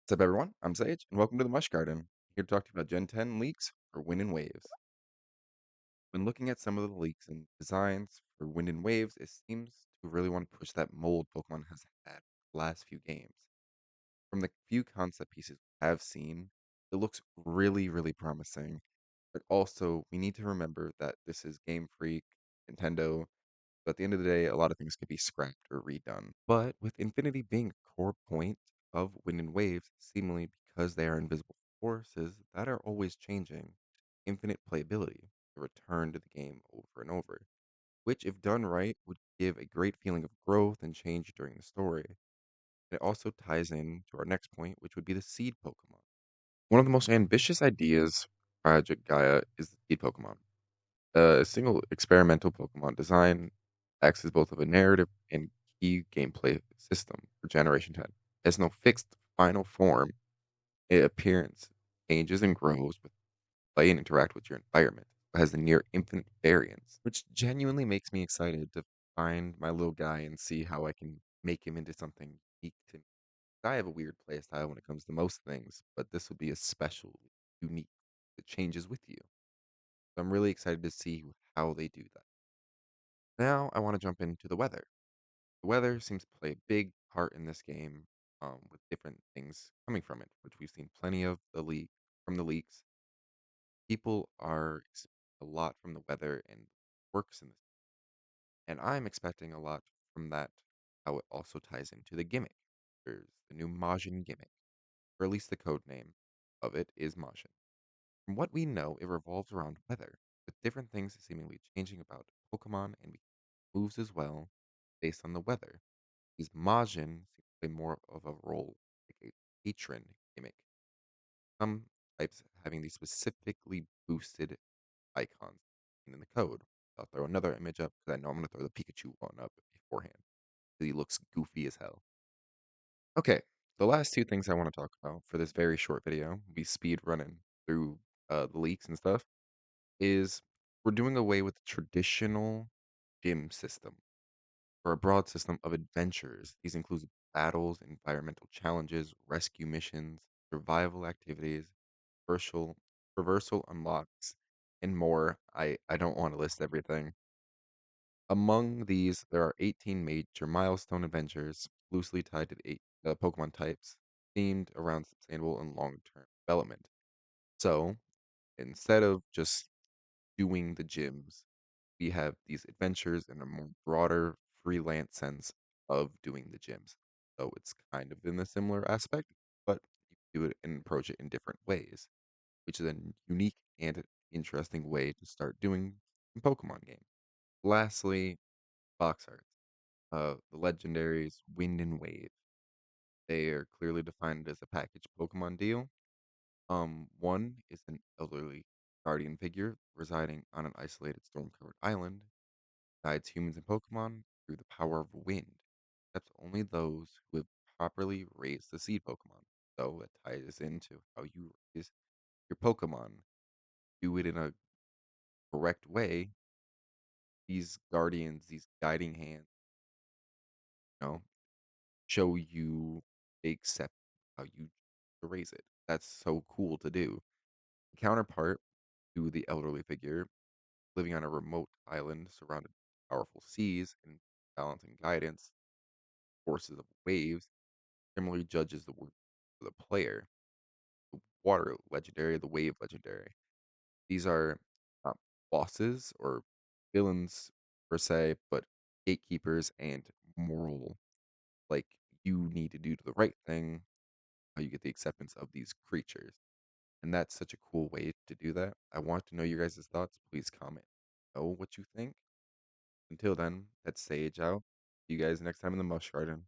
What's up, everyone? I'm Sage, and welcome to the Mush Garden. Here to talk to you about Gen 10 leaks for Wind and Waves. When looking at some of the leaks and designs for Wind and Waves, it seems to really want to push that mold Pokemon has had the last few games. From the few concept pieces I've seen, it looks really promising. But also, we need to remember that this is Game Freak, Nintendo, so at the end of the day, a lot of things could be scrapped or redone. But with Infinity being a core point of Wind and Waves, seemingly because they are invisible forces that are always changing, infinite playability, the return to the game over and over, which, if done right, would give a great feeling of growth and change during the story. It also ties in to our next point, which would be the seed Pokemon. One of the most ambitious ideas for Project Gaia is the seed Pokemon. A single experimental Pokemon design acts as both of a narrative and key gameplay system for Generation 10. It has no fixed final form. Its appearance changes and grows with play and interact with your environment. It has a near infinite variance, which genuinely makes me excited to find my little guy and see how I can make him into something unique to me. I have a weird play style when it comes to most things, but this would be a special, unique that changes with you. So I'm really excited to see how they do that. Now I want to jump into the weather. The weather seems to play a big part in this game, with different things coming from it, which we've seen plenty of from the leaks. People are a lot from the weather and works in this, and I'm expecting a lot from that. How it also ties into the gimmick. There's the new Majin gimmick, or at least the code name of it is Majin. From what we know, it revolves around weather, with different things seemingly changing about Pokemon and moves as well based on the weather. These Majin seem to play more of a role like a patron gimmick. Some types having these specifically boosted icons in the code. I'll throw another image up because I know I'm going to throw the Pikachu one up beforehand. He looks goofy as hell. Okay, the last two things I want to talk about for this very short video, will be speed running through the leaks and stuff, is we're doing away with the traditional gym system for a broad system of adventures. These include battles, environmental challenges, rescue missions, survival activities, reversal, reversal unlocks, and more. I don't want to list everything. Among these, there are 18 major milestone adventures loosely tied to the eight Pokemon types, themed around sustainable and long-term development. So instead of just doing the gyms, we have these adventures in a more broader freelance sense of doing the gyms. So it's kind of in a similar aspect, but you can do it and approach it in different ways, which is a unique and interesting way to start doing a Pokemon game. Lastly, box art. The legendaries Wind and Wave. They are clearly defined as a package Pokemon deal. One is an elderly guardian figure residing on an isolated storm-covered island, guides humans and Pokemon through the power of wind. That's only those who have properly raised the seed Pokemon. So it ties into how you raise your Pokemon. Do it in a correct way. These guardians, these guiding hands, you know, show you they accept how you to raise it. That's so cool to do. Counterpart to the elderly figure living on a remote island surrounded by powerful seas and balancing guidance, forces of waves, similarly judges the work of the player. The water legendary, the wave legendary. These are not bosses or villains per se, but gatekeepers and moral. Like you need to do the right thing, how you get the acceptance of these creatures. And that's such a cool way to do that. I want to know your guys' thoughts. Please comment. Know what you think. Until then, that's Sage out. See you guys next time in the Mush Garden.